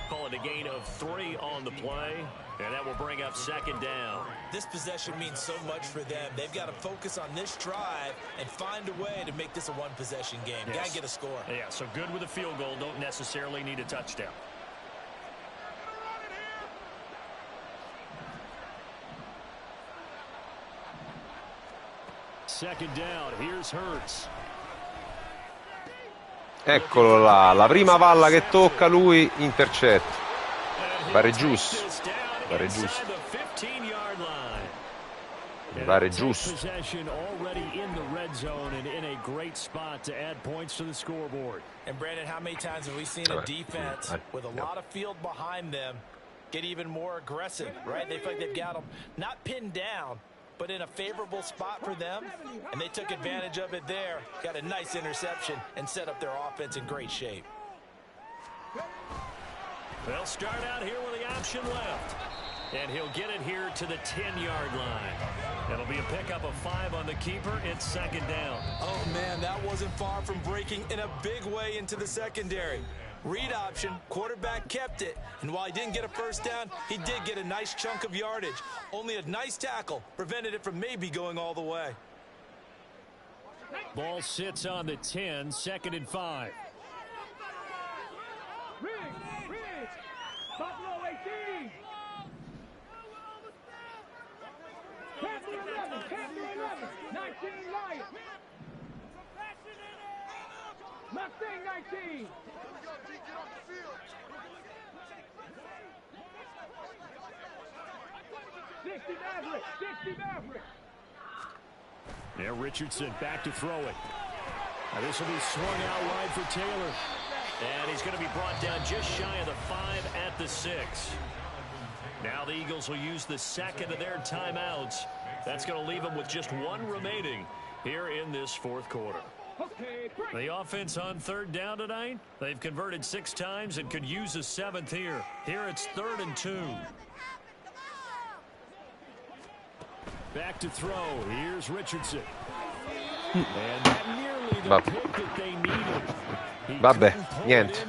Call it a gain of 3 on the play, and that will bring up second down. This possession means so much for them. They've got to focus on this drive and find a way to make this a one-possession game. Yes. Got to get a score. Yeah, so good with a field goal. Don't necessarily need a touchdown. Second down, here's Hurts. Eccolo là, la prima palla che tocca lui, intercetto. Pare giusto. Pare giusto. Pare giusto. Possession already in the red zone and in a great spot to add points to the scoreboard. And Brandon, how many times have we seen a defense with a lot of field behind them get even more aggressive, right? They feel like they've got them not pinned down, but in a favorable spot for them, and they took advantage of it there. Got a nice interception and set up their offense in great shape. They'll start out here with the option left. And he'll get it here to the 10-yard line. It'll be a pickup of 5 on the keeper. It's second down. Oh, man, that wasn't far from breaking in a big way into the secondary. Read option, quarterback kept it, and while he didn't get a first down, he did get a nice chunk of yardage. Only a nice tackle prevented it from maybe going all the way. Ball sits on the 10, 2nd and 5. Riggs. Buffalo 18. Panther 11. 19 Lions. Mustang 19. 60 Maverick. Now Richardson back to throw it. Now this will be swung out wide for Taylor. And he's going to be brought down just shy of the 5 at the 6. Now the Eagles will use the second of their timeouts. That's going to leave them with just 1 remaining here in this 4th quarter. The offense on 3rd down tonight, they've converted 6 times and could use a 7th here. Here it's 3rd and 2. Back to throw. Here's Richardson. And that nearly the pick that they needed. Vabbè, niente.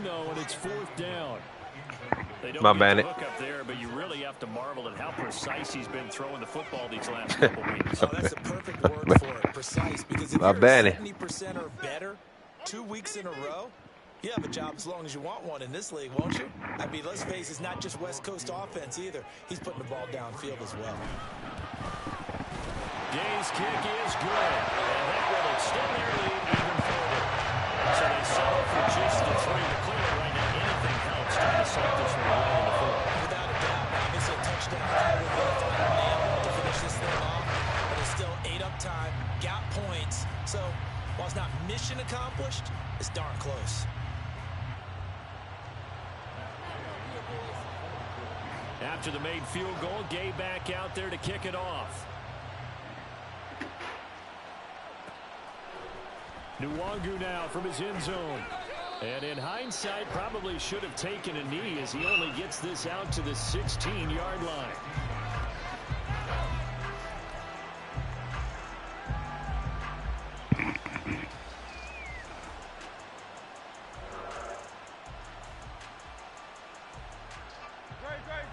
Va bene. Up there, but you really have to marvel at how precise he's been throwing the football these last couple weeks. Oh, that's a perfect word for it, precise. Because if Va you're bene. 70% or better 2 weeks in a row, you have a job as long as you want one in this league, won't you? I mean, let's face it, it's not just West Coast offense either. He's putting the ball downfield as well. Gay's kick is good, and that will extend their lead even further. So they settle for just the 3 to clear right now. Anything helps to decide this one away in the 4th. Without a doubt, obviously a touchdown would be the final nail to finish this thing off. But it's still 8 up time, got points. So while it's not mission accomplished, it's darn close. After the made field goal, Gay back out there to kick it off. Nwangu now from his end zone. And in hindsight, probably should have taken a knee as he only gets this out to the 16-yard line.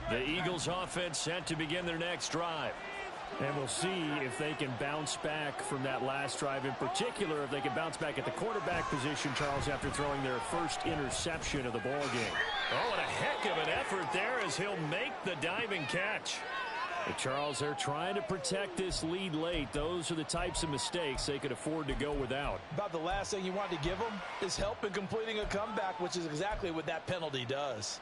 The Eagles offense set to begin their next drive. And we'll see if they can bounce back from that last drive. In particular, if they can bounce back at the quarterback position, Charles, after throwing their first interception of the ball game. Oh, and a heck of an effort there as he'll make the diving catch. But Charles, they're trying to protect this lead late. Those are the types of mistakes they could afford to go without. About the last thing you want to give them is help in completing a comeback, which is exactly what that penalty does.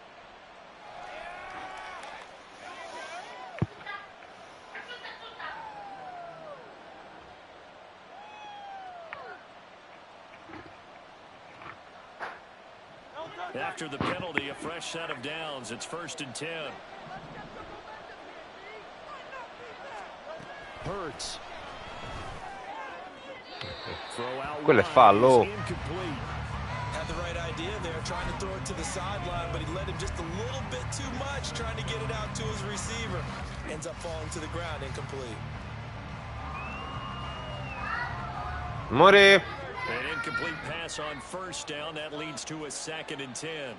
After the penalty, a fresh set of downs. It's 1st and 10. Hurts. Throw out Quello è fallo. incomplete. Had the right idea there, trying to throw it to the sideline, but he let him just a little bit too much, trying to get it out to his receiver. Ends up falling to the ground, incomplete. More. An incomplete pass on 1st down. That leads to a 2nd and 10.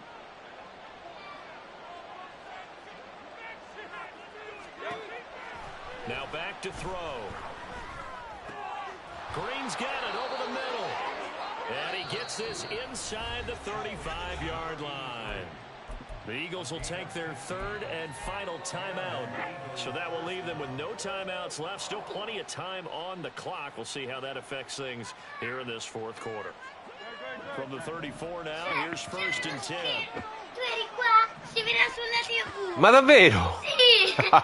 Now back to throw. Green's got it over the middle. And he gets this inside the 35-yard line. The Eagles will take their 3rd and final timeout. So that will leave them with no timeouts left. Still plenty of time on the clock. We'll see how that affects things here in this 4th quarter. From the 34 now, here's 1st and 10. Tu eri qua? Si vede sulla TV. Ma davvero? Sì. Sulla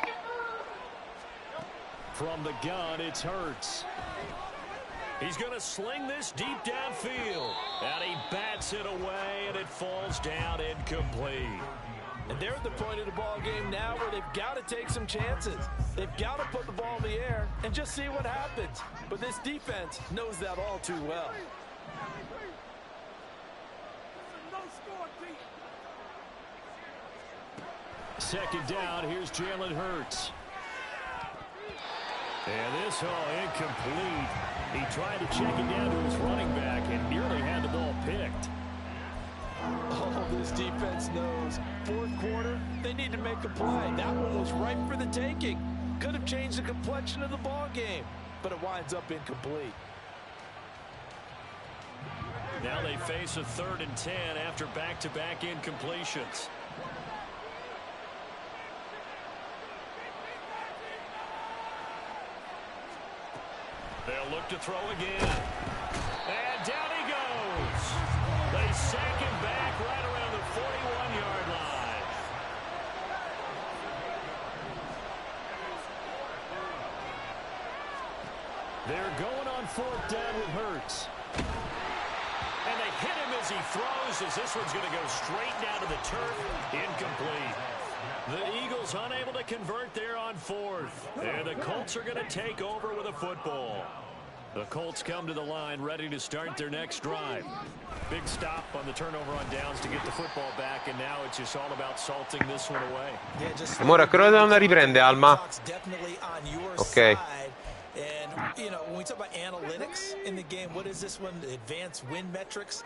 TV. From the gun, it's Hurts. He's going to sling this deep downfield. And he bats it away, and it falls down incomplete. And they're at the point of the ball game now where they've got to take some chances. They've got to put the ball in the air and just see what happens. But this defense knows that all too well. Second down, here's Jalen Hurts. And this incomplete. He tried to check it down to his running back and nearly had the ball picked. Oh, this defense knows. 4th quarter, they need to make a play. That one was ripe for the taking. Could have changed the complexion of the ball game, but it winds up incomplete. Now they face a 3rd and 10 after back-to-back incompletions. They'll look to throw again. And down he goes. They sack him back right around the 41-yard line. They're going on 4th down with Hurts. And they hit him as he throws, as this one's going to go straight down to the turf. Incomplete. The Eagles unable to convert there on 4th. And the Colts are going to take over with a football. The Colts come to the line ready to start their next drive. Big stop on the turnover on downs to get the football back, and now it's just all about salting this one away. Amore, a che ora devono riprende, Alma? Ok. And, you know, when we talk about analytics in the game, what is this one? Advanced win metrics?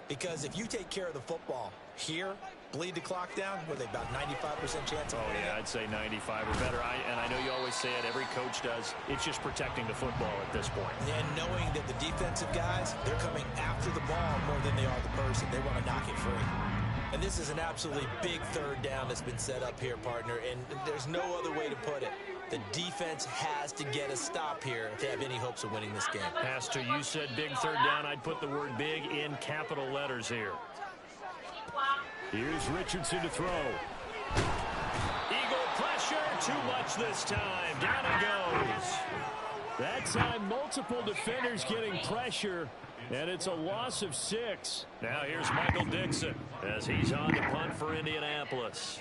Because if you take care of the football here, bleed the clock down, were they about 95% chance of winning? Yeah, I'd say 95 or better. And I know you always say it, every coach does. It's just protecting the football at this point. And knowing that the defensive guys, they're coming after the ball more than they are the person. They want to knock it free. And this is an absolutely big 3rd down that's been set up here, partner. And there's no other way to put it. The defense has to get a stop here if they have any hopes of winning this game. Has to. You said big 3rd down. I'd put the word big in capital letters here. Here's Richardson to throw. Eagle pressure. Too much this time. Down it goes. That time, multiple defenders getting pressure, and it's a loss of 6. Now here's Michael Dixon as he's on to punt for Indianapolis.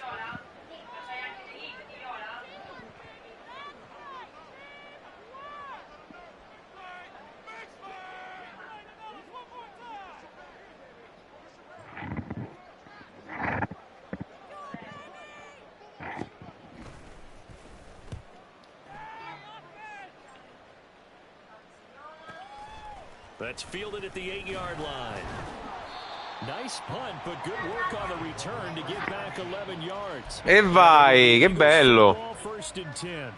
That's fielded at the 8-yard line. Nice punt, but good work on the return to get back 11 yards. E vai, che bello. 1st and 10.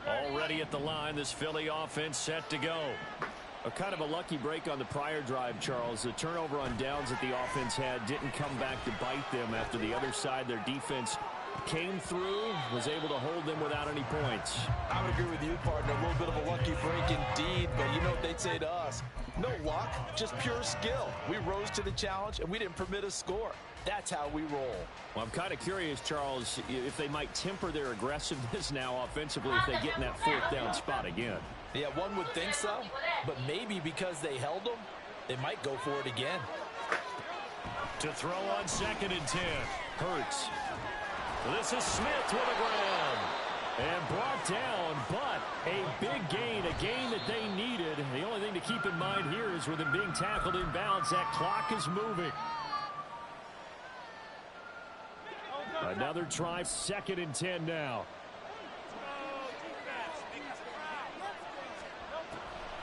Already at the line, this Philly offense set to go. A kind of a lucky break on the prior drive, Charles. The turnover on downs that the offense had didn't come back to bite them after the other side. Their defense came through, was able to hold them without any points. I would agree with you, partner. A little bit of a lucky break indeed, but you know what they'd say to us? No luck, just pure skill. We rose to the challenge, and we didn't permit a score. That's how we roll. Well, I'm kind of curious, Charles, if they might temper their aggressiveness now offensively if they get in that 4th down spot again. Yeah, one would think so, but maybe because they held them, they might go for it again. To throw on 2nd and 10, Hurts. This is Smith with a grab. And brought down, but a big gain, a gain that they needed. The only thing to keep in mind here is with him being tackled in bounds, that clock is moving. Another try, 2nd and 10 now.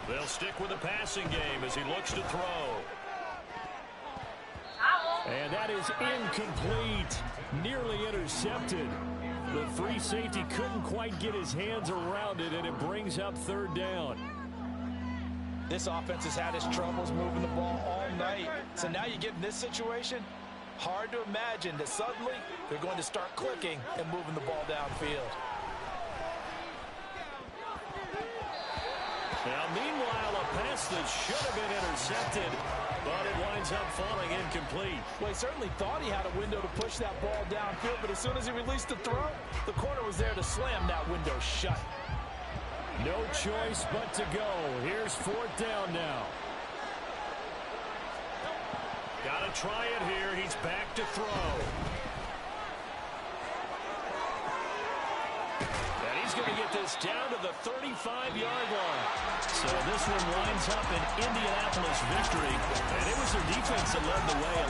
They'll stick with the passing game as he looks to throw. And that is incomplete. Nearly intercepted. The free safety couldn't quite get his hands around it, and it brings up 3rd down. This offense has had its troubles moving the ball all night. So now you get in this situation, hard to imagine that suddenly they're going to start clicking and moving the ball downfield. Now, meanwhile, a pass that should have been intercepted, but it winds up falling incomplete. Well, he certainly thought he had a window to push that ball downfield, but as soon as he released the throw, the corner was there to slam that window shut. No choice but to go. Here's 4th down now. Got to try it here. He's back to throw. He's going to get this down to the 35-yard line. So this one winds up an Indianapolis victory. And it was their defense that led the way.